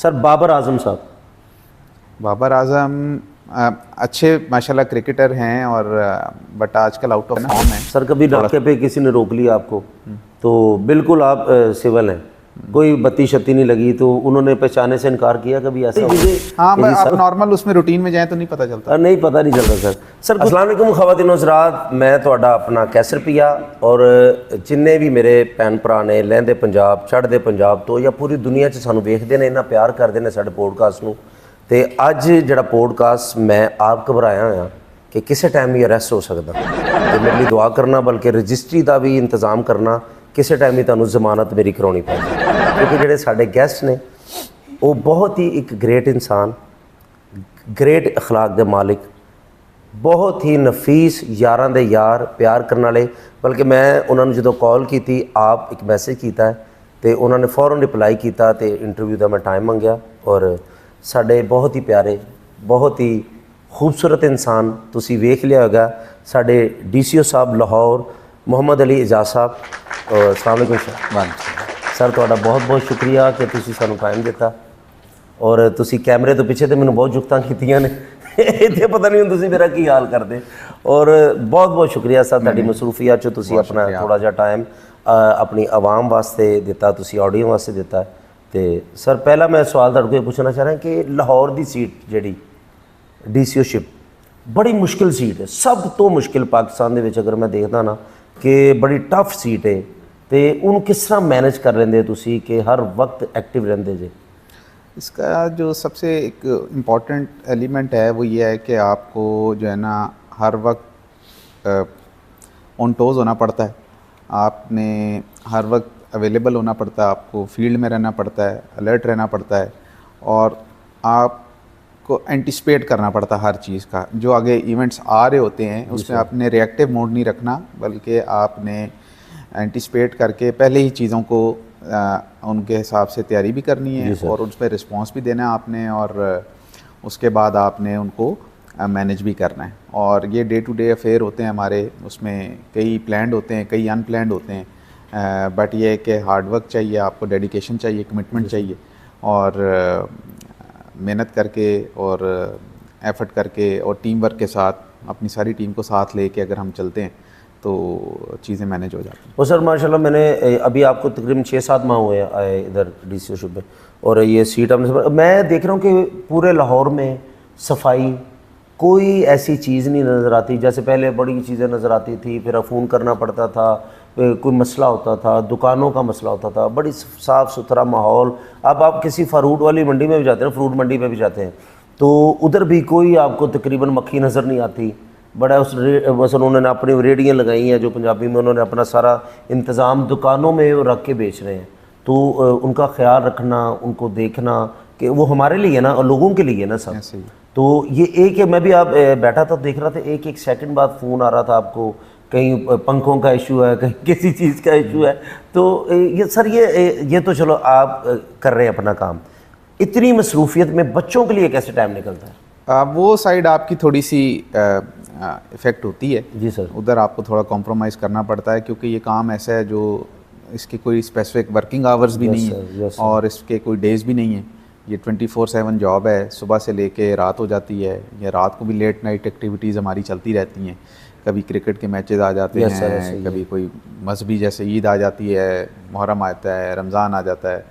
Sir Babar Azam साहब, बाबर आजम अच्छे माशाल्लाह क्रिकेटर हैं और बट आजकल आउट ऑफ फॉर्म है। सर कभी नाके पे किसी ने रोक लिया आपको तो बिल्कुल आप सिविल हैं, कोई बत्ती शत्ती नहीं लगी तो उन्होंने पहचाने से इनकार किया कभी ऐसा? हाँ, आप नॉर्मल उसमें रूटीन में जाएं तो नहीं पता चलता। नहीं पता नहीं चलता सर। सर अस्सलाम वालेकुम ख़वातीन हज़रात, मैं ਤੁਹਾਡਾ अपना कैसर पिया और जिन्ने भी मेरे भैन भरा ने लहंदे पंजाब चढ़दे पंजाब तो या पूरी दुनिया 'ਚ ਸਾਨੂੰ ਵੇਖਦੇ ਨੇ, ਇੰਨਾ ਪਿਆਰ ਕਰਦੇ ਨੇ ਸਾਡੇ ਪੋਡਕਾਸਟ ਨੂੰ। ਤੇ ਅੱਜ ਜਿਹੜਾ ਪੋਡਕਾਸਟ ਮੈਂ ਆਪ ਘਬਰਾਇਆ ਹੋਇਆ ਕਿ ਕਿਸੇ ਟਾਈਮ ਵੀ ਅਰੈਸਟ ਹੋ ਸਕਦਾ ਤੇ ਮੇਰੇ ਲਈ ਦੁਆ ਕਰਨਾ, ਬਲਕਿ ਰਜਿਸਟਰੀ ਦਾ ਵੀ ਇੰਤਜ਼ਾਮ ਕਰਨਾ, ਕਿਸੇ ਟਾਈਮ ਵੀ ਤੁਹਾਨੂੰ ਜ਼ਮਾਨਤ ਮੇਰੀ ਕਰਾਉਣੀ ਪਏਗੀ। ਕਿਉਂਕਿ ਜਿਹੜੇ ਸਾਡੇ ਗੈਸਟ ਨੇ ਉਹ ਬਹੁਤ ਹੀ ਇੱਕ ਗ੍ਰੇਟ ਇਨਸਾਨ, ग्रेट अखलाक के मालिक, बहुत ही नफीस यारां दे यार, प्यार करने वाले। बल्कि मैं उन्होंने जो कॉल की थी, आप एक मैसेज किया है तो उन्होंने फौरन रिप्लाई किया तो इंटरव्यू का मैं टाइम मंगया। और साडे बहुत ही प्यारे, बहुत ही खूबसूरत इंसान तुसी वेख लिया होगा, साडे DCO साहब लाहौर मोहम्मद अली एजाज साहब। और अस्सलाम वालेकुम सर, तुहाडा बहुत बहुत शुक्रिया कि तुसी सानू टाइम दिता। और तुसी कैमरे तो पिछे तो मैंने बहुत जुगतां कीतियां ने इत्थे पता नहीं हुण तुसी मेरा की हाल करदे। और बहुत बहुत शुक्रिया सर तुहाडी मसरूफियत चो तुसी अपना थोड़ा जिहा टाइम अपनी आवाम वास्ते दिता, तुसी ऑडियो वास्ते दिता। तो सर पहला मैं सवाल तुहाडे कोल पुछना चाह रहा कि लाहौर की सीट जिहड़ी DCOशिप बड़ी मुश्किल सीट है, सब तो मुश्किल पाकिस्तान दे विच अगर मैं देखदा ना कि बड़ी टफ सीट है, तो उन्होंने किस तरह मैनेज कर लेंदे तुसी कि हर वक्त एक्टिव रहंदे जे? इसका जो सबसे एक इम्पॉर्टेंट एलिमेंट है वो ये है कि आपको जो है ना हर वक्त ऑन टोज़ होना पड़ता है, आपने हर वक्त अवेलेबल होना पड़ता है, आपको फील्ड में रहना पड़ता है, अलर्ट रहना पड़ता है और आपको एंटिसिपेट करना पड़ता है हर चीज़ का। जो आगे इवेंट्स आ रहे होते हैं उसमें आपने रिएक्टिव मोड नहीं रखना, बल्कि आपने एंटिसिपेट करके पहले ही चीज़ों को उनके हिसाब से तैयारी भी करनी है और उस पर रिस्पॉन्स भी देना है आपने, और उसके बाद आपने उनको मैनेज भी करना है। और ये डे टू डे अफेयर होते हैं हमारे, उसमें कई प्लान्ड होते हैं, कई अनप्लान्ड होते हैं, बट ये है कि हार्ड वर्क चाहिए, आपको डेडिकेशन चाहिए, कमिटमेंट चाहिए और मेहनत करके और एफर्ट करके और टीम वर्क के साथ अपनी सारी टीम को साथ लेके अगर हम चलते हैं तो चीज़ें मैनेज हो जाती हैं। और सर माशाल्लाह मैंने अभी आपको तकरीबन 6-7 माह हुए आए इधर DCOशिप में, और ये सीट आपने, मैं देख रहा हूँ कि पूरे लाहौर में सफाई कोई ऐसी चीज़ नहीं नज़र आती। जैसे पहले बड़ी चीज़ें नज़र आती थी, फिर फ़ोन करना पड़ता था, कोई मसला होता था, दुकानों का मसला होता था, बड़ी साफ़ सुथरा माहौल। अब आप किसी फ्रूट वाली मंडी में भी जाते हैं, फ्रूट मंडी में भी जाते हैं तो उधर भी कोई आपको तकरीबन मक्खी नज़र नहीं आती। बड़ा उस बस उन्होंने अपनी रेडियाँ लगाई हैं जो पंजाबी में, उन्होंने अपना सारा इंतज़ाम दुकानों में रख के बेच रहे हैं। तो उनका ख्याल रखना, उनको देखना कि वो हमारे लिए है ना और लोगों के लिए ना सब। तो ये एक है, मैं भी आप बैठा था देख रहा था, एक एक सेकंड बाद फ़ोन आ रहा था आपको, कहीं पंखों का इशू है, कहीं किसी चीज़ का इशू है। तो ये सर ये तो चलो आप कर रहे हैं अपना काम, इतनी मसरूफियत में बच्चों के लिए कैसे टाइम निकलता है? वो साइड आपकी थोड़ी सी इफ़ेक्ट होती है जी सर, उधर आपको थोड़ा कॉम्प्रोमाइज़ करना पड़ता है, क्योंकि ये काम ऐसा है जो इसके कोई स्पेसिफिक वर्किंग आवर्स भी नहीं है और इसके कोई डेज़ भी नहीं है। ये 24/7 जॉब है, सुबह से लेके रात हो जाती है, या रात को भी लेट नाइट एक्टिविटीज़ हमारी चलती रहती हैं। कभी क्रिकेट के मैचेस आ जाते हैं, कभी कोई मजहबी जैसे ईद आ जाती है, मुहर्रम आता है, रमज़ान आ जाता है,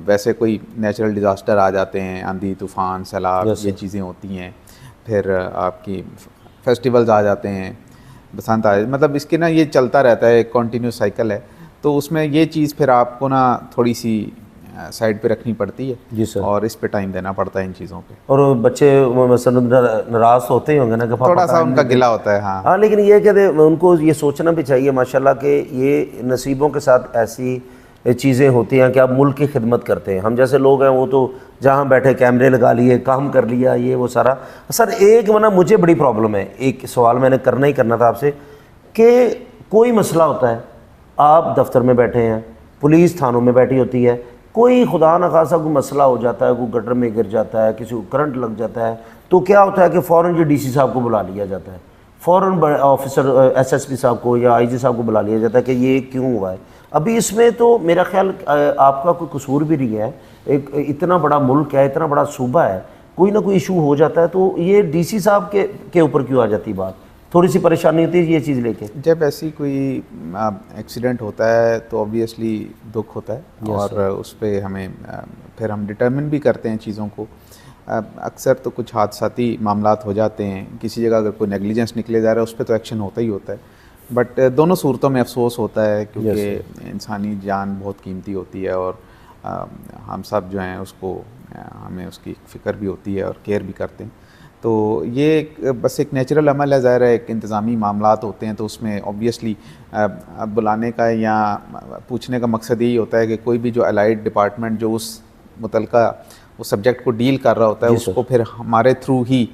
वैसे कोई नेचुरल डिज़ास्टर आ जाते हैं, आंधी तूफ़ान सैलाब, ये चीज़ें होती हैं। फिर आपकी फेस्टिवल्स आ जाते हैं, बसंत आ, मतलब इसके ना ये चलता रहता है, एक कंटिन्यूस साइकिल है। तो उसमें ये चीज़ फिर आपको ना थोड़ी सी साइड पे रखनी पड़ती है जी सर, और इस पे टाइम देना पड़ता है इन चीज़ों पे। और बच्चे नाराज़ होते ही होंगे ना कि थोड़ा सा उनका गिला होता है। हाँ लेकिन ये कहते उनको ये सोचना भी चाहिए माशाल्लाह कि ये नसीबों के साथ ऐसी चीज़ें होती हैं कि आप मुल्क की खिदमत करते हैं। हम जैसे लोग हैं वो तो जहाँ बैठे कैमरे लगा लिए, काम कर लिया, ये वो सारा। सर एक वरना मुझे बड़ी प्रॉब्लम है, एक सवाल मैंने करना ही करना था आपसे कि कोई मसला होता है, आप दफ्तर में बैठे हैं, पुलिस थानों में बैठी होती है, कोई खुदा न खासा कोई मसला हो जाता है, कोई गटर में गिर जाता है, किसी को करंट लग जाता है, तो क्या होता है कि फ़ौरन जो DC साहब को बुला लिया जाता है, फ़ौरन ऑफिसर SSP साहब को या IG साहब को बुला लिया जाता है कि ये क्यों हुआ है। अभी इसमें तो मेरा ख्याल आपका कोई कसूर भी नहीं है एक इतना बड़ा मुल्क है, इतना बड़ा सूबा है, कोई ना कोई इशू हो जाता है तो ये डीसी साहब के ऊपर क्यों आ जाती बात? थोड़ी सी परेशानी होती है ये चीज़ लेके। जब ऐसी कोई एक्सीडेंट होता है तो ऑब्वियसली दुख होता है और उस पर हमें फिर हम डिटर्मिन भी करते हैं चीज़ों को। अक्सर तो कुछ हादसाती मामलात हो जाते हैं, किसी जगह अगर कोई नेग्लिजेंस निकले जा रहा है उस पर तो एक्शन होता ही होता है, बट दोनों सूरतों में अफसोस होता है क्योंकि इंसानी जान बहुत कीमती होती है और हम सब जो हैं उसको हमें उसकी फ़िक्र भी होती है और केयर भी करते हैं। तो ये बस एक नेचुरल अमल है, ज़ाहिर है एक इंतज़ामी मामलात होते हैं तो उसमें ऑब्वियसली बुलाने का या पूछने का मकसद यही होता है कि कोई भी जो अलाइड डिपार्टमेंट जो उस मुतलका उस सब्जेक्ट को डील कर रहा होता है उसको फिर हमारे थ्रू ही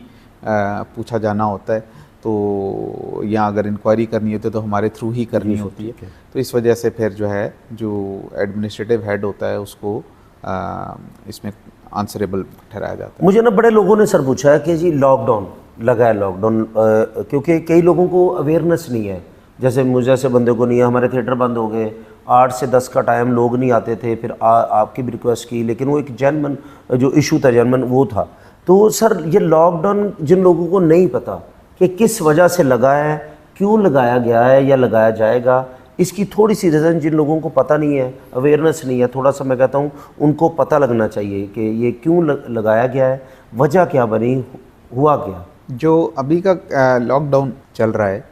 पूछा जाना होता है। तो या अगर इंक्वायरी करनी होती है तो हमारे थ्रू ही करनी होती है। तो इस वजह से फिर जो है जो एडमिनिस्ट्रेटिव हेड होता है उसको इसमें आंसरेबल ठहराया जाता है। मुझे ना बड़े लोगों ने सर पूछा है कि जी लॉकडाउन लगा है, लॉकडाउन क्योंकि कई लोगों को अवेयरनेस नहीं है, जैसे मुझे जैसे बंदे को नहीं है। हमारे थिएटर बंद हो गए, 8 से 10 का टाइम लोग नहीं आते थे, फिर आपकी भी रिक्वेस्ट की, लेकिन वो एक जेन्युइन जो इशू था जेन्युइन वो था। तो सर ये लॉकडाउन जिन लोगों को नहीं पता कि किस वजह से लगा है, क्यों लगाया गया है या लगाया जाएगा, इसकी थोड़ी सी रीज़न जिन लोगों को पता नहीं है, अवेयरनेस नहीं है, थोड़ा सा मैं कहता हूँ उनको पता लगना चाहिए कि ये क्यों लगाया गया है, वजह क्या बनी, हुआ क्या। जो अभी का लॉकडाउन चल रहा है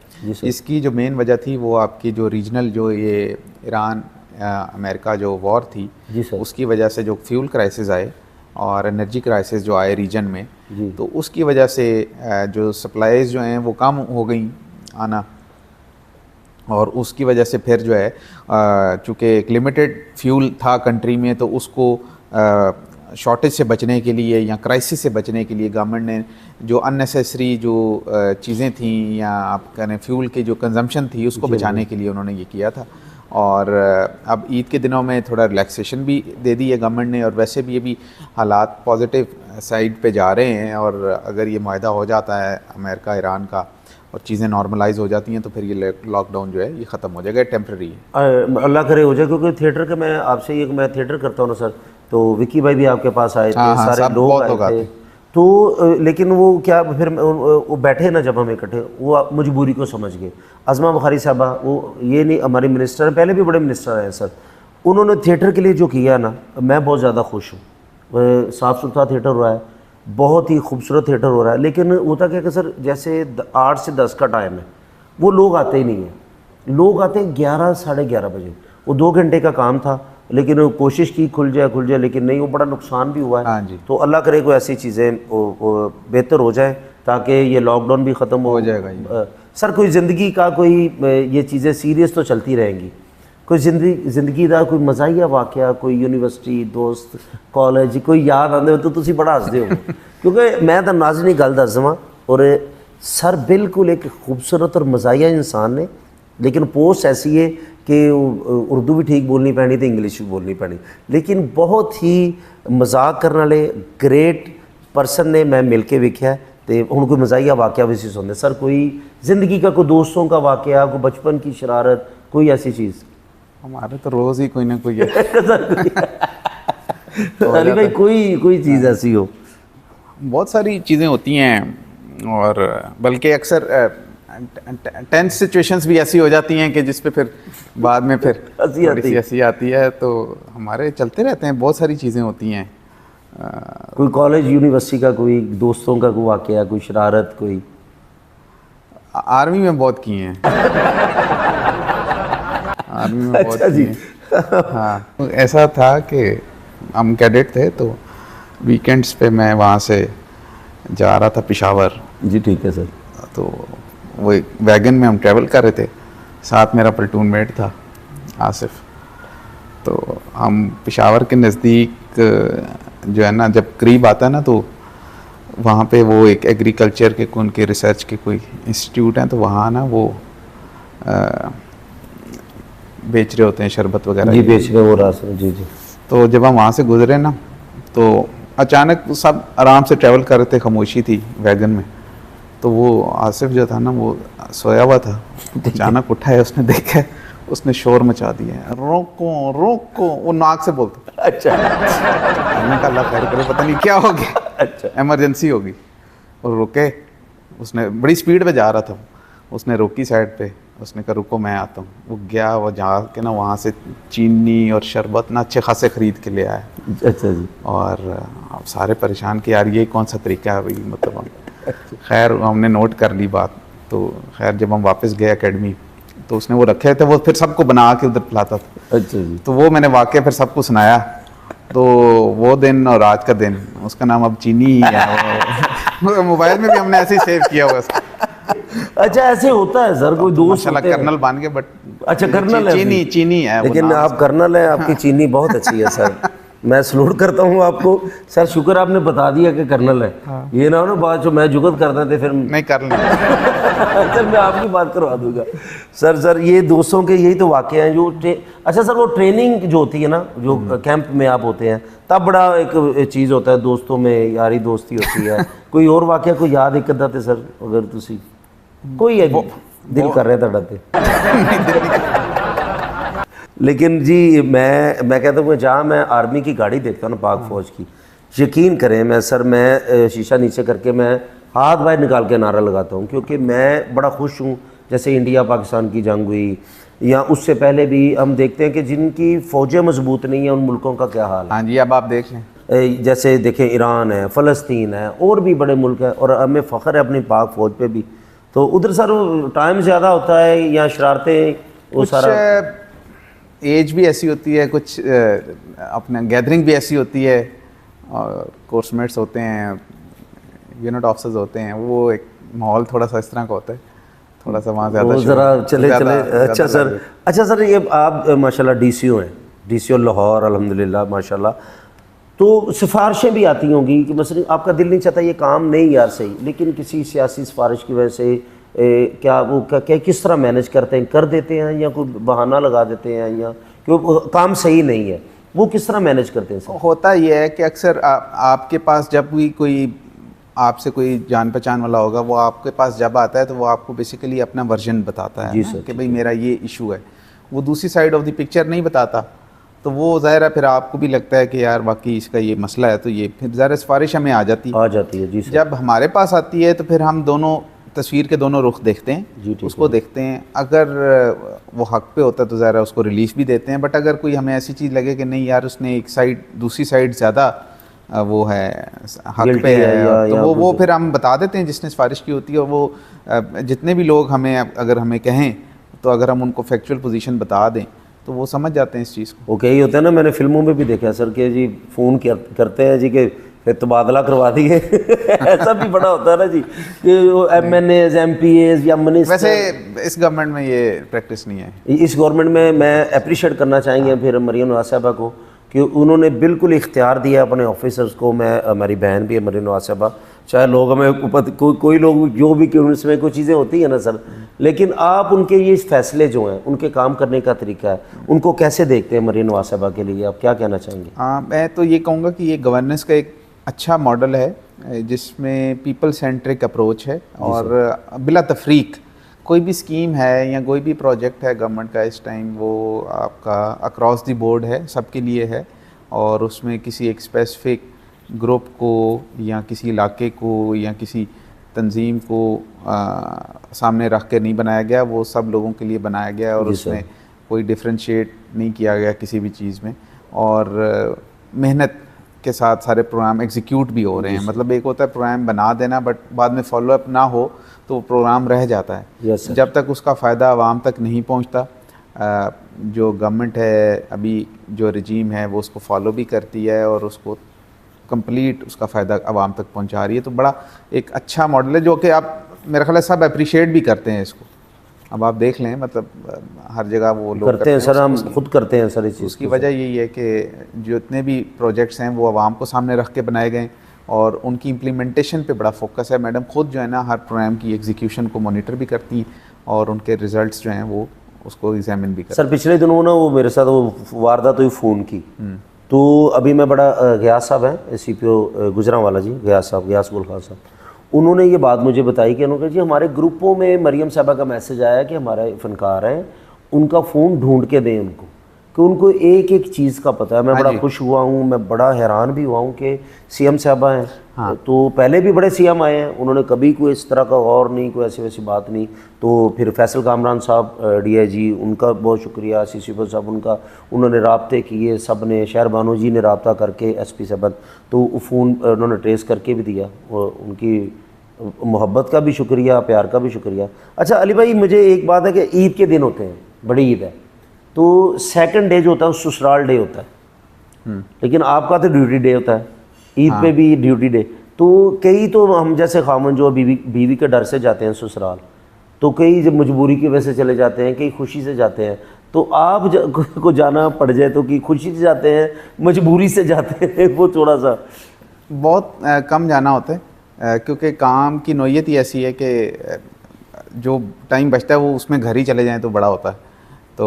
इसकी जो मेन वजह थी वो आपकी जो रीजनल जो ये ईरान अमेरिका जो वॉर थी उसकी वजह से जो फ्यूल क्राइसिस आए और एनर्जी क्राइसिस जो आए रीजन में, तो उसकी वजह से जो सप्लाईज जो हैं वो कम हो गई आना, और उसकी वजह से फिर जो है चूँकि एक लिमिटेड फ्यूल था कंट्री में तो उसको शॉर्टेज से बचने के लिए या क्राइसिस से बचने के लिए गवर्नमेंट ने जो अननेसेसरी जो चीज़ें थी या आप कहें फ्यूल की जो कंजम्पशन थी उसको बचाने के लिए उन्होंने ये किया था। और अब ईद के दिनों में थोड़ा रिलैक्सेशन भी दे दी है गवर्नमेंट ने, और वैसे भी अभी हालात पॉजिटिव साइड पे जा रहे हैं, और अगर ये मुआहदा हो जाता है अमेरिका ईरान का और चीज़ें नॉर्मलाइज हो जाती हैं तो फिर ये लॉकडाउन जो है ये ख़त्म हो जाएगा, टेम्प्रेरी है। अल्लाह करे हो जाए, क्योंकि थिएटर के मैं आपसे ये मैं थिएटर करता हूँ ना सर, तो विकी भाई भी आपके पास आए थे, सारे लोग आए थे, तो लेकिन वो क्या फिर वो बैठे ना जब हम इकट्ठे, वो मजबूरी को समझ गए। अज़मा बुखारी साहबा वो ये नहीं, हमारी मिनिस्टर पहले भी बड़े मिनिस्टर हैं सर, उन्होंने थिएटर के लिए जो किया ना, मैं बहुत ज़्यादा खुश हूँ। साफ़ सुथरा थिएटर हो रहा है, बहुत ही खूबसूरत थिएटर हो रहा है, लेकिन होता क्या कि सर जैसे 8 से 10 का टाइम है, वो लोग आते ही नहीं हैं, लोग आते हैं 11 साढ़े 11 बजे। वो 2 घंटे का काम था, लेकिन कोशिश की खुल जाए, लेकिन नहीं, वो बड़ा नुकसान भी हुआ है। हाँ जी। तो अल्लाह करे कोई ऐसी चीज़ें बेहतर हो जाए ताकि ये लॉकडाउन भी ख़त्म हो जाएगा। सर कोई ज़िंदगी का कोई ये चीज़ें सीरियस तो चलती रहेंगी, कोई जिंदगी का कोई मज़ाहिया वाक़या, कोई यूनिवर्सिटी दोस्त कॉलेज कोई याद आते हो तो तुसी बड़ा हसदे हो, क्योंकि मैं तो नाज़नी गल दस देवां, और सर बिल्कुल एक खूबसूरत और मज़ाहिया इंसान ने, लेकिन पोस्ट ऐसी है कि उर्दू भी ठीक बोलनी पैनी तो इंग्लिश भी बोलनी पैनी, लेकिन बहुत ही मजाक करने वाले ग्रेट पर्सन ने मैं मिल के वेख्या तो हुण कोई मज़ाहिया वाक़या भी सुनते सर, कोई ज़िंदगी का कोई दोस्तों का वाक़या, कोई बचपन की शरारत, कोई ऐसी चीज़? हमारे तो रोज़ ही कोई ना कोई है। अली भाई कोई चीज़ ऐसी हो? बहुत सारी चीज़ें होती हैं, और बल्कि अक्सर टेंस सिचुएशंस भी ऐसी हो जाती हैं कि जिस पे फिर बाद में फिर हंसी आती है, तो हमारे चलते रहते हैं, बहुत सारी चीज़ें होती हैं। कोई कॉलेज यूनिवर्सिटी का कोई दोस्तों का कोई वाक़या, कोई शरारत, कोई? आर्मी में बहुत की हैं। आर्मी में बहुत अच्छा जी। हाँ, ऐसा था कि हम कैडेट थे तो वीकेंड्स पे मैं वहाँ से जा रहा था पेशावर। जी ठीक है सर। तो वो एक वैगन में हम ट्रैवल कर रहे थे, साथ मेरा प्लेटून मेट था आसिफ। तो हम पेशावर के नज़दीक जो है ना, जब करीब आता है ना, तो वहाँ पे वो एक एग्रीकल्चर के उनके रिसर्च के कोई इंस्टीट्यूट हैं, तो वहाँ ना वो बेच रहे होते हैं शरबत वगैरह। जी बेच रहे हो रास्ते में। जी जी। तो जब हम वहाँ से गुजरे ना, तो अचानक सब आराम से ट्रैवल कर रहे थे, खामोशी थी वैगन में। तो वो आसिफ जो था ना, वो सोया हुआ था, अचानक उठा है, उसने देखा उसने शोर मचा दिया, रोको रोको, वो नाक से बोलता। अच्छा हमने कहा अल्लाह खैर करे, पता नहीं क्या हो गया, अच्छा इमरजेंसी होगी। और रुके, उसने बड़ी स्पीड पे जा रहा था, उसने रोकी साइड पे, उसने कहा रुको मैं आता हूँ। वो गया, वो जा के ना वहाँ से चीनी और शरबत ना अच्छे खासे ख़रीद के ले आया। अच्छा जी। और अब सारे परेशान कि यार ये कौन सा तरीका है भाई, मतलब खैर हमने नोट कर ली बात। तो खैर जब हम वापस गए एकेडमी तो उसने वो रखे थे, वो फिर सबको बना के उधर पिलाता था। अच्छा जी। तो वो मैंने वाकया फिर सबको सुनाया। तो वो दिन और आज का दिन, उसका नाम अब चीनी ही है। मोबाइल में भी हमने ऐसे ही सेव किया हुआ उसको। अच्छा ऐसे होता है सर, कोई दोस्त माशाल्लाह होते हैं। कर्नल बन गए, बट अच्छा कर्नल है चीनी अभी। चीनी है वो लेकिन नाम आप कर्नल हैं, आपकी चीनी बहुत अच्छी है सर। मैं सलूट करता हूँ आपको सर, शुक्र आपने बता दिया कि कर्नल है। ये ना हो ना बाद जो मैं जुगत करता थे फिर नहीं कर लें। सर मैं आपकी बात करवा दूंगा। सर ये दोस्तों के यही तो वाक़े हैं जो अच्छा सर वो ट्रेनिंग जो होती है ना, जो कैंप में आप होते हैं तब बड़ा एक चीज़ होता है, दोस्तों में यारी दोस्ती होती है। कोई और वाक़या कोई याद एक अद्धा ते सर अगर तुसी कोई है दिल कर रहा था डरते। लेकिन जी मैं कहता हूँ जहाँ मैं आर्मी की गाड़ी देखता हूँ ना, पाक फौज की, यकीन करें मैं शीशा नीचे करके मैं हाथ बाहर निकाल के नारा लगाता हूँ, क्योंकि मैं बड़ा खुश हूँ। जैसे इंडिया पाकिस्तान की जंग हुई या उससे पहले भी हम देखते हैं कि जिनकी फ़ौजें मजबूत नहीं हैं उन मुल्कों का क्या हाल है। हाँ जी, अब आप देख लें, जैसे देखें ईरान है, फ़लस्तीन है, और भी बड़े मुल्क हैं, और हमें फ़ख्र है अपनी पाक फ़ौज पे भी। तो उधर सर टाइम ज़्यादा होता है या शरारतें वो सारा एज भी ऐसी होती है, कुछ अपना गैदरिंग भी ऐसी होती है, और कोर्समेट्स होते हैं, यूनिट ऑफिसर्स होते हैं, वो एक माहौल थोड़ा सा इस तरह का होता है, थोड़ा सा वहाँ ज़्यादा ज़रा चले अच्छा सर ये आप माशाल्लाह डीसीओ हैं, डीसीओ लाहौर अल्हम्दुलिल्लाह माशाल्लाह। तो सिफारिशें भी आती होंगी कि मसलन आपका दिल नहीं चाहता ये काम नहीं यार सही, लेकिन किसी सियासी सिफारिश की वजह से क्या वो क्या किस तरह मैनेज करते हैं, कर देते हैं या कोई बहाना लगा देते हैं, या क्यों काम सही नहीं है, वो किस तरह मैनेज करते हैं सर? होता ये है कि अक्सर आपके पास जब भी कोई आपसे कोई जान पहचान वाला होगा, वो आपके पास जब आता है तो वो आपको बेसिकली अपना वर्जन बताता है जी सर, कि भाई मेरा ये इशू है। वो दूसरी साइड ऑफ द पिक्चर नहीं बताता, तो वो ज़ाहिर है फिर आपको भी लगता है कि यार वाकई इसका ये मसला है, तो ये फिर ज़ाहिर सिफारिश हमें आ जाती है। जी सर। जब हमारे पास आती है तो फिर हम दोनों तस्वीर के दोनों रुख देखते हैं, उसको देखते हैं। अगर वो हक पे होता है तो ज़रा उसको रिलीफ भी देते हैं, बट अगर कोई हमें ऐसी चीज़ लगे कि नहीं यार उसने एक साइड दूसरी साइड ज़्यादा वो है हक पे है, तो वो फिर हम बता देते हैं जिसने सिफारिश की होती है। और वो जितने भी लोग हमें अगर हमें कहें तो अगर हम उनको फैक्चुअल पोजीशन बता दें तो वो समझ जाते हैं इस चीज़ को। ओके, यही होता है ना, मैंने फिल्मों में भी देखा सर कि जी फ़ोन करते हैं जी कि फिर तबादला करवा दिए। ऐसा भी बड़ा होता है ना जी कि MNAs MPAs या मिनिस्टर। वैसे इस गवर्नमेंट में ये प्रैक्टिस नहीं है। इस गवर्नमेंट में मैं अप्रिशिएट करना चाहेंगे फिर मरीम नवाज साहबा को कि उन्होंने बिल्कुल इख्तियार दिया अपने ऑफिसर्स को। मैं हमारी बहन भी है मरीम नवाज साहबा, चाहे लोग हमें कोई लोग जो भी क्यों इसमें कोई चीज़ें होती है ना सर, लेकिन आप उनके ये फैसले जो हैं, उनके काम करने का तरीका है, उनको कैसे देखते हैं मरीम नवाज साहबा के लिए आप क्या कहना चाहेंगे? हाँ, मैं तो ये कहूँगा कि ये गवर्नेंस का एक अच्छा मॉडल है जिसमें पीपल सेंट्रिक अप्रोच है, और बिला तफरीक कोई भी स्कीम है या कोई भी प्रोजेक्ट है गवर्नमेंट का इस टाइम, वो आपका अक्रॉस द बोर्ड है, सबके लिए है, और उसमें किसी एक स्पेसिफिक ग्रुप को या किसी इलाके को या किसी तंजीम को सामने रख कर नहीं बनाया गया, वो सब लोगों के लिए बनाया गया, और उसमें कोई डिफ्रेंशिएट नहीं किया गया किसी भी चीज़ में, और मेहनत के साथ सारे प्रोग्राम एग्जीक्यूट भी हो रहे हैं। मतलब एक होता है प्रोग्राम बना देना, बट बाद में फॉलोअप ना हो तो वो प्रोग्राम रह जाता है। जब तक उसका फ़ायदा आवाम तक नहीं पहुंचता, जो गवर्नमेंट है अभी जो रजीम है वो उसको फॉलो भी करती है और उसको कंप्लीट उसका फ़ायदा आवाम तक पहुंचा रही है। तो बड़ा एक अच्छा मॉडल है जो कि आप मेरा ख्याल है सब अप्रिशिएट भी करते हैं इसको। अब आप देख लें, मतलब हर जगह वो लोग करते हैं सर, हम खुद करते हैं सर इस चीज़ की वजह यही है कि जितने भी प्रोजेक्ट्स हैं वो आवाम को सामने रख के बनाए गए और उनकी इम्प्लीमेंटेशन पे बड़ा फोकस है। मैडम खुद जो है ना हर प्रोग्राम की एग्जीक्यूशन को मॉनिटर भी करती हैं और उनके रिजल्ट्स जो हैं वो उसको एग्जामिन भी करती हैं। सर पिछले दिनों ना वो मेरे साथ वो वारदात हुई फ़ोन की, तो अभी मैं बड़ा गयास साहब हैं CPO गुजरांवाला जी, गयास साहब, गयास गुल खान साहब, उन्होंने ये बात मुझे बताई कि उन्होंने कहा जी हमारे ग्रुपों में मरीम साहबा का मैसेज आया कि हमारे फ़नकार हैं उनका फ़ोन ढूंढ के दें उनको, कि उनको एक एक चीज़ का पता है। मैं बड़ा खुश हुआ हूँ, मैं बड़ा हैरान भी हुआ हूँ कि सीएम साहबा हैं। तो पहले भी बड़े सीएम आए हैं, उन्होंने कभी कोई इस तरह का और नहीं, कोई ऐसी वैसी बात नहीं। तो फिर फैसल कामरान साहब डीआईजी, उन्होंने बहुत शुक्रिया, सीसीपी साहब उनका, उन्होंने राब्ते किए, सब ने, शहर बानो जी ने राब्ता करके एसपी साहब, तो फ़ोन उन्होंने ट्रेस करके भी दिया। उनकी मोहब्बत का भी शुक्रिया, प्यार का भी शुक्रिया। अच्छा अली भाई, मुझे एक बात है कि ईद के दिन होते हैं, बड़ी ईद है, तो सेकंड डे जो होता है वो ससुराल डे होता है, लेकिन आपका तो ड्यूटी डे होता है, ईद पे भी ड्यूटी डे। तो कई तो हम जैसे खामन जो बीवी के डर से जाते हैं ससुराल, तो कई जब मजबूरी की वजह से चले जाते हैं, कई खुशी से जाते हैं। तो आप को जाना पड़ जाए तो कि खुशी से जाते हैं, मजबूरी से जाते हैं, वो थोड़ा सा बहुत कम जाना होता है, क्योंकि काम की नौयत ही ऐसी है कि जो टाइम बचता है वो उसमें घर ही चले जाएं तो बड़ा होता है। तो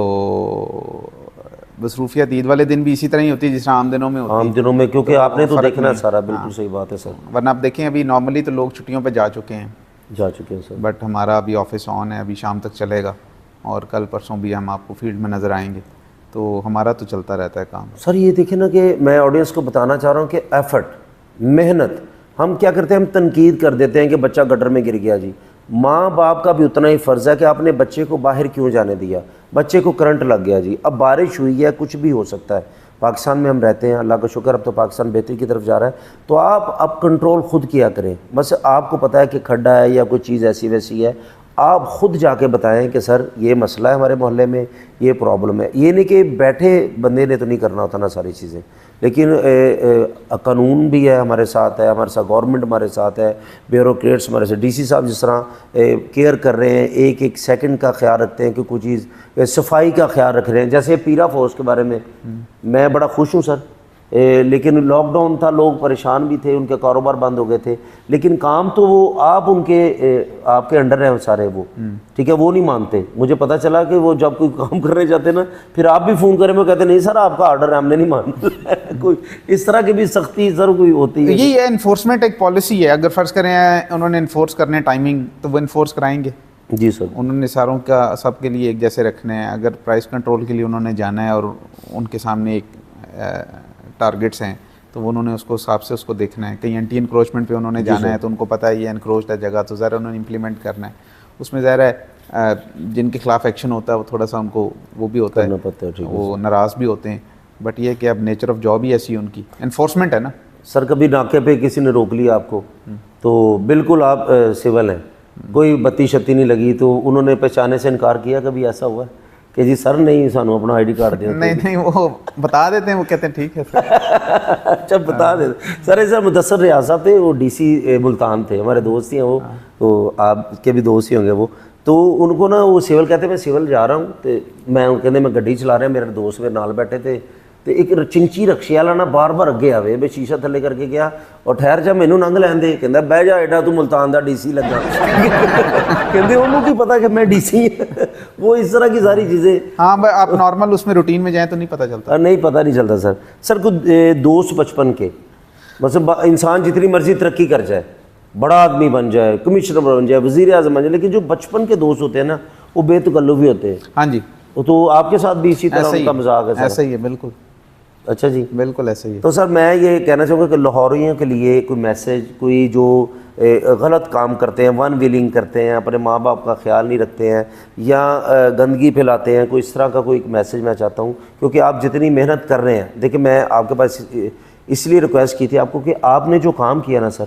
मसरूफियत ईद वाले दिन भी इसी तरह ही होती है जिस आम दिनों में होती है। आम दिनों में, क्योंकि तो आपने तो फर्क देखना नहीं। सारा, बिल्कुल हाँ। सही बात है सर। वरना आप देखें अभी नॉर्मली तो लोग छुट्टियों पे जा चुके हैं, जा चुके हैं सर। बट हमारा अभी ऑफिस ऑन है, अभी शाम तक चलेगा और कल परसों भी हम आपको फील्ड में नज़र आएंगे, तो हमारा तो चलता रहता है काम। सर ये देखिए ना कि मैं ऑडियंस को बताना चाह रहा हूँ कि एफर्ट, मेहनत, हम क्या करते हैं, हम तनकीद कर देते हैं कि बच्चा गटर में गिर गया जी। माँ बाप का भी उतना ही फ़र्ज़ है कि आपने बच्चे को बाहर क्यों जाने दिया, बच्चे को करंट लग गया जी, अब बारिश हुई है, कुछ भी हो सकता है। पाकिस्तान में हम रहते हैं, अल्लाह का शुक्र, अब तो पाकिस्तान बेहतरी की तरफ जा रहा है। तो आप अब कंट्रोल खुद किया करें, बस आपको पता है कि खड्डा है या कोई चीज़ ऐसी वैसी है, आप ख़ुद जाके बताएं कि सर ये मसला है हमारे मोहल्ले में, ये प्रॉब्लम है। ये नहीं कि बैठे बंदे ने तो नहीं करना होता ना सारी चीज़ें, लेकिन कानून भी है हमारे साथ, है हमारे साथ गवर्नमेंट, हमारे साथ है ब्यूरोक्रेट्स, हमारे साथ डीसी साहब जिस तरह केयर कर रहे हैं, एक एक सेकंड का ख्याल रखते हैं कि कोई चीज़, सफाई का ख्याल रख रहे हैं। जैसे पीरा फोर्स के बारे में मैं बड़ा खुश हूँ सर, लेकिन लॉकडाउन था, लोग परेशान भी थे, उनके कारोबार बंद हो गए थे, लेकिन काम तो वो आप उनके आपके अंडर हैं सारे वो, ठीक है, वो नहीं मानते। मुझे पता चला कि वो जब कोई काम करने जाते ना, फिर आप भी फ़ोन करें, मैं कहते नहीं सर आपका ऑर्डर है, हमने नहीं माना। कोई इस तरह की भी सख्ती सर कोई होती है। यही है, इन्फोर्समेंट एक पॉलिसी है। अगर फ़र्ज़ करें उन्होंने इन्फोर्स करने टाइमिंग, तो वो इन्फोर्स कराएंगे जी सर। उन्होंने सारों का सबके लिए एक जैसे रखने हैं। अगर प्राइस कंट्रोल के लिए उन्होंने जाना है और उनके सामने एक टारगेट्स हैं, तो वो उन्होंने उसको हिसाब से उसको देखना है। कहीं एंटी इंक्रोचमेंट पे उन्होंने जाना है, तो उनको पता है ये इंक्रोच्ड है जगह, तो ज़रा उन्होंने इम्प्लीमेंट करना है। उसमें ज़रा है जिनके खिलाफ एक्शन होता है वो थोड़ा सा उनको वो भी होता है, वो नाराज़ भी होते हैं, बट ये कि अब नेचर ऑफ जॉब ही ऐसी है उनकी, इन्फोर्समेंट है ना। सर कभी नाके पे किसी ने रोक लिया आपको, तो बिल्कुल आप सिविल हैं, कोई बत्ती शत्ती नहीं लगी, तो उन्होंने पहचाने से इनकार किया, कभी ऐसा हुआ है कि जी सर नहीं सानू अपना आईडी कार्ड दे? नहीं, वो बता देते हैं, वो कहते हैं ठीक है सर। अच्छा बता देते सर। ऐसा मुदस्सर रियाज साहब थे, वो डीसी मुल्तान थे, हमारे दोस्त ही हैं वो, तो आपके भी दोस्त ही होंगे वो। तो उनको ना वो सिविल कहते मैं सिविल जा रहा हूँ, तो मैं कहते मैं गड्डी चला रहा, मेरे दोस्त मेरे नाल बैठे थे, तो एक चिंची रक्शे वाला ना बार बार अगे आवे, मैं शीशा थले करके गया और ठहर जा मैनू नंग लैन दे, कहता बह जा एडा तू मुल्तान का डीसी लगा। कहते उन्होंने की पता कि मैं डीसी। वो इस तरह की सारी चीज़ें। हाँ, आप नॉर्मल उसमें रूटीन में जाएँ तो नहीं पता चलता। नहीं पता नहीं चलता सर। सर कुछ दोस्त बचपन के, मतलब इंसान जितनी मर्जी तरक्की कर जाए, बड़ा आदमी बन जाए, कमिश्नर बन जाए, वज़ीर आज़म बन जाए, लेकिन जो बचपन के दोस्त होते हैं ना वो बेतकल्लुफ़ भी होते हैं। हाँ जी, तो आपके साथ भी इसी तरह उनका मजाक है? ऐसा ही है, बिल्कुल। अच्छा जी, बिल्कुल ऐसा ही है। तो सर मैं ये कहना चाहूँगा कि लाहौरियों के लिए कोई मैसेज, कोई जो गलत काम करते हैं, वन विलिंग करते हैं, अपने माँ बाप का ख्याल नहीं रखते हैं या गंदगी फैलाते हैं, कोई इस तरह का कोई मैसेज मैं चाहता हूँ, क्योंकि आप जितनी मेहनत कर रहे हैं, देखिए मैं आपके पास इसलिए रिक्वेस्ट की थी आपको कि आपने जो काम किया ना सर,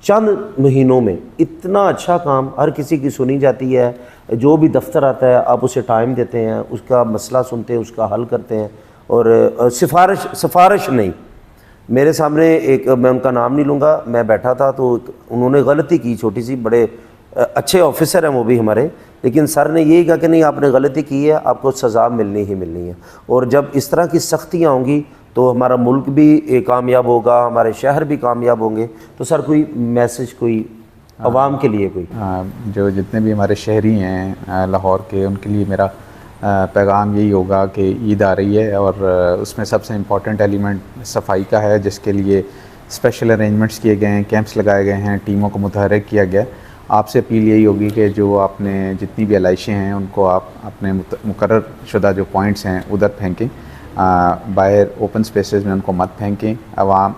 चंद महीनों में इतना अच्छा काम, हर किसी की सुनी जाती है, जो भी दफ्तर आता है आप उसे टाइम देते हैं, उसका मसला सुनते हैं, उसका हल करते हैं, और सिफारिश नहीं। मेरे सामने एक, मैं उनका नाम नहीं लूँगा, मैं बैठा था तो उन्होंने गलती की छोटी सी, बड़े अच्छे ऑफिसर हैं वो भी हमारे, लेकिन सर ने यही कहा कि नहीं आपने गलती की है, आपको सज़ा मिलनी ही मिलनी है। और जब इस तरह की सख्तियाँ होंगी तो हमारा मुल्क भी कामयाब होगा, हमारे शहर भी कामयाब होंगे। तो सर कोई मैसेज, कोई आवाम के लिए कोई? जो जितने भी हमारे शहरी हैं लाहौर के, उनके लिए मेरा पैगाम यही होगा कि ईद आ रही है और उसमें सबसे इम्पॉर्टेंट एलिमेंट सफाई का है, जिसके लिए स्पेशल अरेंजमेंट्स किए गए हैं, कैंप्स लगाए गए हैं, टीमों को मुतहर्रिक किया गया है। आपसे अपील यही होगी कि जो आपने जितनी भी एल.आई.सी हैं उनको आप अपने मुकर्रर शुदा जो पॉइंट्स हैं उधर फेंकें, बाहर ओपन स्पेसेस में उनको मत फेंकें। आवाम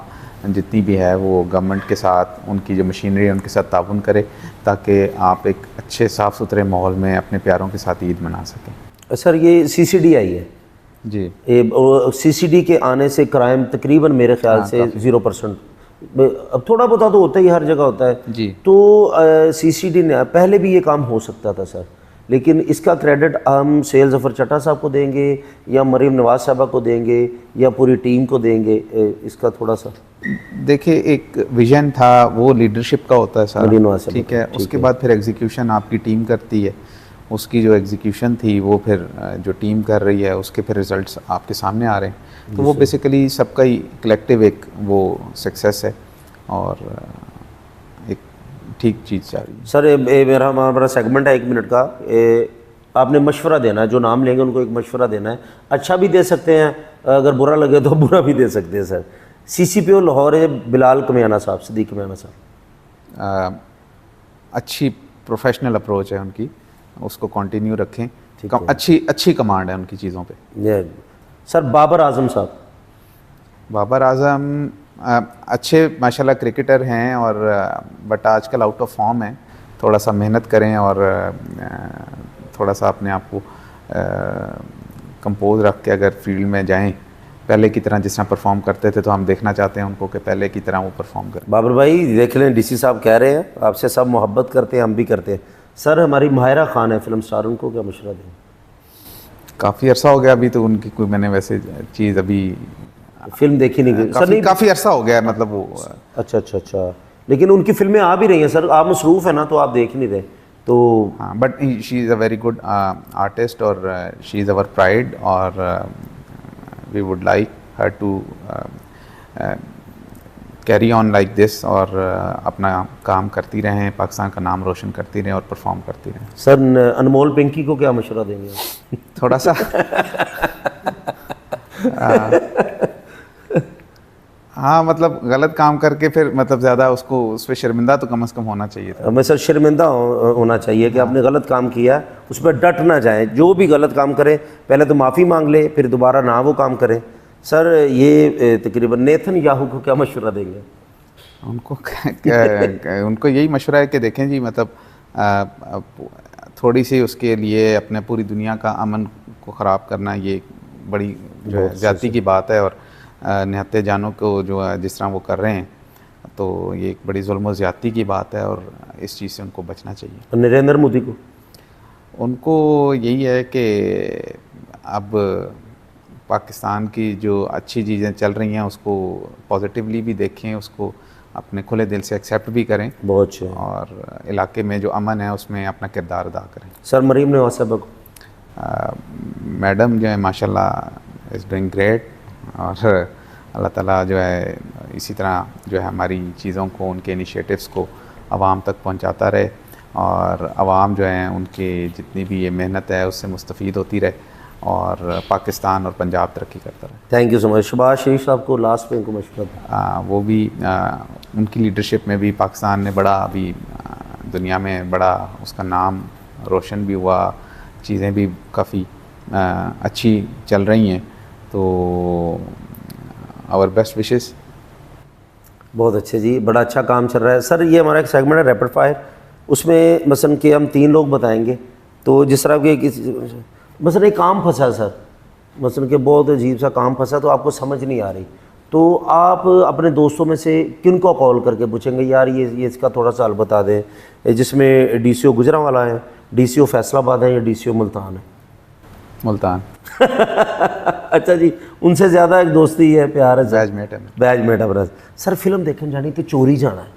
जितनी भी है वो गवर्नमेंट के साथ, उनकी जो मशीनरी है उनके साथ ताउन करे, ताकि आप एक अच्छे साफ़ सुथरे माहौल में अपने प्यारों के साथ ईद मना सकें। सर ये CCD आई है जी, ये CCD के आने से क्राइम तकरीबन मेरे ख्याल से 0%, अब थोड़ा बहुत तो होता ही, हर जगह होता है जी। तो CCD ने पहले भी ये काम हो सकता था सर, लेकिन इसका क्रेडिट हम सेल जफ़र चट्टा साहब को देंगे या मरीम नवाज साहबा को देंगे या पूरी टीम को देंगे, इसका थोड़ा सा देखिए एक विजन था वो लीडरशिप का होता है मरीम सर, नवाज साहबा ठीक है। उसके बाद फिर एग्जीक्यूशन आपकी टीम करती है, उसकी जो एग्जीक्यूशन थी वो फिर जो टीम कर रही है उसके फिर रिजल्ट्स आपके सामने आ रहे हैं। तो वो बेसिकली सबका ही कलेक्टिव एक वो सक्सेस है और एक ठीक चीज़ जा रही है। सर ये मेरा हमारा सेगमेंट है 1 मिनट का, आपने मशवरा देना है, जो नाम लेंगे उनको एक मशवरा देना है, अच्छा भी दे सकते हैं, अगर बुरा लगे तो बुरा भी दे सकते हैं सर। CCPO लाहौर है बिलाल कमियाना साहब, सिद्दीक कमियाना साहब, अच्छी प्रोफेशनल अप्रोच है उनकी, उसको कंटिन्यू रखें। ठीक है। अच्छी कमांड है उनकी चीज़ों पे। ये सर बाबर आजम साहब, बाबर आजम अच्छे माशाल्लाह क्रिकेटर हैं और बट आजकल आउट ऑफ फॉर्म है, थोड़ा सा मेहनत करें और थोड़ा सा अपने आप को कंपोज रख के अगर फील्ड में जाएं, पहले की तरह जिस तरह परफॉर्म करते थे, तो हम देखना चाहते हैं उनको कि पहले की तरह वो परफॉर्म करें। बाबर भाई देख लें, DC साहब कह रहे हैं आपसे सब मोहब्बत करते हैं, हम भी करते हैं। सर हमारी माहिरा खान है फिल्म स्टार, उनको क्या मशवरा दें? काफ़ी अरसा हो गया अभी तो उनकी कोई मैंने वैसे चीज़ अभी फिल्म देखी नहीं गई सर, नहीं काफ़ी अरसा हो गया है, मतलब वो अच्छा, लेकिन उनकी फिल्में आ भी रही हैं सर, आप मसरूफ़ है ना तो आप देख नहीं रहे तो। हाँ, but she is a very good artist और शी इज़ अवर प्राइड और we would like her to carry on like this और अपना काम करती रहें, पाकिस्तान का नाम रोशन करती रहें और परफॉर्म करती रहें। सर अनमोल पिंकी को क्या मशवरा देंगे? थोड़ा सा हाँ, मतलब गलत काम करके फिर मतलब ज़्यादा उसको उस पर शर्मिंदा तो कम से कम होना चाहिए था। हमें सर शर्मिंदा होना चाहिए कि आपने गलत काम किया, उस पर डट ना जाएं, जो भी गलत काम करें पहले तो माफ़ी मांग ले, फिर दोबारा ना वो काम करें। सर ये तकरीबन नेथन याहू को क्या मशवरा देंगे? उनको यही मशवरा है कि देखें जी, मतलब थोड़ी सी उसके लिए अपने पूरी दुनिया का अमन को ख़राब करना ये बड़ी जो है ज़्यादती की बात है और निहत्ते जानों को जो है जिस तरह वो कर रहे हैं तो ये एक बड़ी जुल्म और ज़्यादती की बात है और इस चीज़ से उनको बचना चाहिए। नरेंद्र मोदी को? उनको यही है कि अब पाकिस्तान की जो अच्छी चीज़ें चल रही हैं उसको पॉजिटिवली भी देखें, उसको अपने खुले दिल से एक्सेप्ट भी करें, बहुत अच्छे, और इलाके में जो अमन है उसमें अपना किरदार अदा करें। सर मरीम नवाज साहब को? मैडम जो है माशाल्लाह इज़ डूइंग ग्रेट और अल्लाह ताला जो है इसी तरह जो है हमारी चीज़ों को, उनके इनिशिएटिव्स को आवाम तक पहुंचाता रहे और आवाम जो है उनके जितनी भी ये मेहनत है उससे मुस्तफ़ीद होती रहे और पाकिस्तान और पंजाब तरक्की करता रहे। Thank you so much. Shehbaz Sharif साहब को लास्ट पे इनको मशवरा? वो भी उनकी लीडरशिप में भी पाकिस्तान ने बड़ा अभी दुनिया में बड़ा उसका नाम रोशन भी हुआ, चीज़ें भी काफ़ी अच्छी चल रही हैं, तो आवर बेस्ट विशेस। बहुत अच्छे जी, बड़ा अच्छा काम चल रहा है। सर ये हमारा एक सेगमेंट है रैपिड फायर, उसमें मसलन कि हम 3 लोग बताएंगे, तो जिस तरह के मसलन एक काम फंसा सर, मसलन कि बहुत अजीब सा काम फंसा तो आपको समझ नहीं आ रही, तो आप अपने दोस्तों में से किन को कॉल करके पूछेंगे यार ये इसका थोड़ा सा हल बता दें, जिसमें DCO गुजरांवाला है, DCO फैसलाबाद है या DCO मुल्तान है? मुल्तान। अच्छा जी, उनसे ज़्यादा एक दोस्ती है, प्यार है, बैचमेट है। बैचमेट है। सर फिल्म देखने जानी तो चोरी जाना है,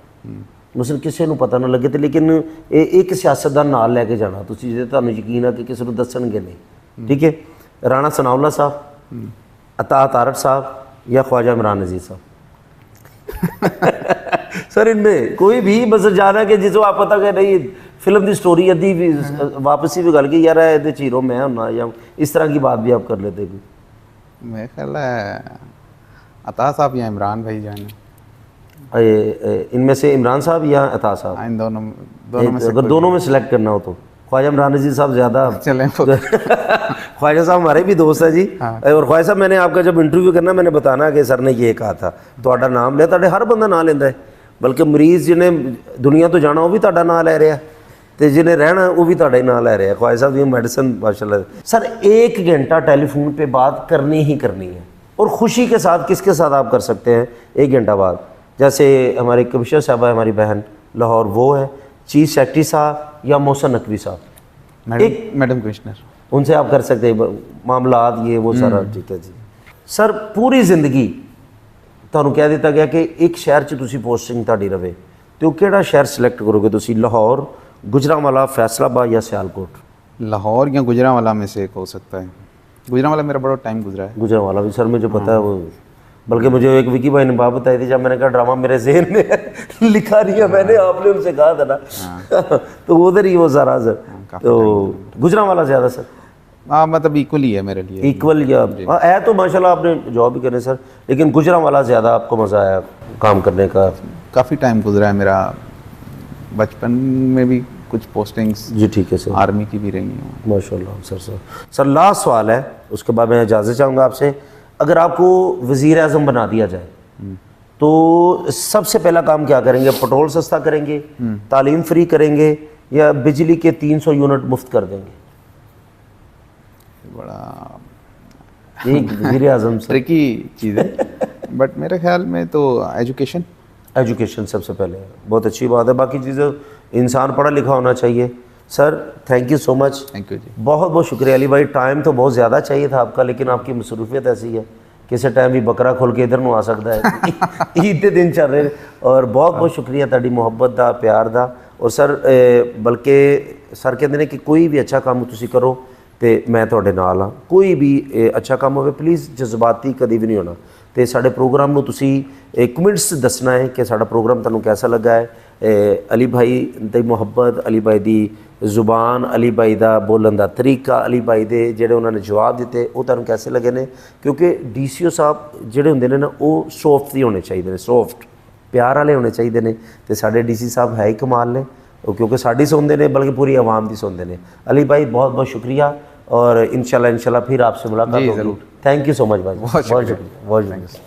मसलन किसी को पता ना लगे तो, लेकिन एक सियासतदान नाल लैके जाना, तो तुहानू यकीन है कि किसी को दसणगे नहीं, ठीक है? राणा सनाउल्ला साहब, अता तारक साहब या ख्वाजा इमरान अजीज साहब? सर इनमें कोई भी बस जाना कि जिसको आप पता कि नहीं फिल्म की स्टोरी अद्धी भी वापसी भी गल कि यार ये हीरो मैं होना, या इस तरह की बात भी आप कर लेते कोई? मेरे ख्याल है अता साहब या इमरान भाई जाने। इनमें से इमरान साहब या अता साहब? इन दोनों में से अगर दोनों में सिलेक्ट करना हो तो ख्वाजा इमरान नज़ीर साहब ज़्यादा। चलें ख्वाजा साहब हमारे भी दोस्त है जी। और ख्वाजा साहब मैंने आपका जब इंटरव्यू करना मैंने बताना कि सर ने ये कहा था, ਤੁਹਾਡਾ ਨਾਮ ਲਿਆ, ਤੁਹਾਡੇ ਹਰ ਬੰਦਾ ਨਾਂ ਲੈਂਦਾ ਹੈ, ਬਲਕਿ ਮਰੀਜ਼ ਜਿਹਨੇ ਦੁਨੀਆ ਤੋਂ ਜਾਣਾ ਉਹ ਵੀ ਤੁਹਾਡਾ ਨਾਂ ਲੈ ਰਿਹਾ ਤੇ ਜਿਹਨੇ ਰਹਿਣਾ वो भी ਤੁਹਾਡਾ ही ਨਾਂ ਲੈ ਰਿਹਾ। ख्वाजा साहब ये मेडिसिन माशाल्लाह। सर 1 घंटा टेलीफोन पे बात करनी ही करनी है, और खुशी के साथ किसके साथ आप कर सकते हैं 1 घंटा बाद? जैसे हमारे कमिश्नर साहब है, हमारी बहन लाहौर, वो है चीफ सेक्रेटरी साहब या मोहसन नकवी साहब, मैडम कमिश्नर, उनसे आप कर सकते हैं मामलात ये वो सारा। ठीक है जी। सर पूरी ਜ਼ਿੰਦਗੀ ਤੁਹਾਨੂੰ ਕਹਿ ਦਿੱਤਾ ਗਿਆ ਕਿ ਇੱਕ ਸ਼ਹਿਰ 'ਚ ਤੁਸੀਂ ਪੋਸਟਿੰਗ ਤੁਹਾਡੀ ਰਵੇ, ਤੇ ਉਹ ਕਿਹੜਾ ਸ਼ਹਿਰ ਸਿਲੈਕਟ ਕਰੋਗੇ ਤੁਸੀਂ? ਲਾਹੌਰ, गुजरांवाला, फैसलाबाद या सियालकोट? लाहौर या गुजरांवाला में से एक हो सकता है। गुजरांवाला मेरा बड़ा टाइम गुजरा है। गुजरांवाला भी सर मुझे पता है वो, बल्कि मुझे एक विकी भाई ने बात बताई थी, जब मैंने कहा ड्रामा मेरे ज़हन में है, लिखा नहीं है मैंने, आपने उनसे कहा था ना तो उधर ही वो सारा सर। तो गुजरांवाला ज़्यादा सर? हाँ, मतलब इक्वल ही है मेरे लिए। इक्वल या है तो माशाल्लाह आपने जॉब भी करने सर, लेकिन गुजरांवाला ज़्यादा आपको मज़ा आया काम करने का? काफ़ी टाइम गुजरा है मेरा, बचपन में भी कुछ पोस्टिंग्स जी। ठीक है सर, आर्मी की भी रही हैं माशाल्लाह। सर लास्ट सवाल है, उसके बाद मैं इजाज़त चाहूँगा आपसे। अगर आपको वज़ीर आज़म बना दिया जाए तो सबसे पहला काम क्या करेंगे? पेट्रोल सस्ता करेंगे, तालीम फ्री करेंगे, या बिजली के 300 यूनिट मुफ्त कर देंगे? बड़ा एक वज़ीर आज़म से ट्रिकी चीज़ है बट मेरे ख्याल में तो एजुकेशन सबसे पहले है। बहुत अच्छी बात है, बाकी चीज़ें इंसान पढ़ा लिखा होना चाहिए। Sir thank you so much. Thank you जी, बहुत बहुत शुक्रिया अली भाई। टाइम तो बहुत ज़्यादा चाहिए था आपका, लेकिन आपकी मसरूफियत ऐसी है किसी टाइम भी बकरा खोल के इधर आ सकता है ईद के दिन चल रहे। और बहुत बहुत शुक्रिया ਤੁਹਾਡੀ ਮੁਹੱਬਤ ਦਾ, ਪਿਆਰ ਦਾ। और सर बल्कि सर कहते हैं कि कोई भी अच्छा काम तुसी करो तो मैं ਤੁਹਾਡੇ ਨਾਲ ਹਾਂ। कोई भी अच्छा काम होवे प्लीज़ जज्बाती कभी भी नहीं होना। तो साढ़े प्रोग्राम में तुसी कमेंट्स दसना है कि साड़ा प्रोग्राम तुहानू कैसा लगा है। अली भाई दी मुहब्बत, अली भाई दी जुबान, अली भाई दा बोलन दा तरीका, अली भाई दे जेड़े उन्होंने जवाब दिते वो तुहानू कैसे लगे ने? क्योंकि DCO साहब जेड़े हुंदे ने ना वो सॉफ्ट ही होने चाहिए ने, सॉफ्ट प्यार वाले होने चाहिए ने। तो साढ़े DC साहब है ही कमाल ने, क्योंकि साड़ी सुनते हैं बल्कि पूरी आवाम की सुनते हैं। अली भाई बहुत बहुत शुक्रिया, और इंशाल्लाह फिर आपसे मुलाकात होगी। थैंक यू सो मच भाई, बहुत शुक्रिया, बहुत शुक्रिया।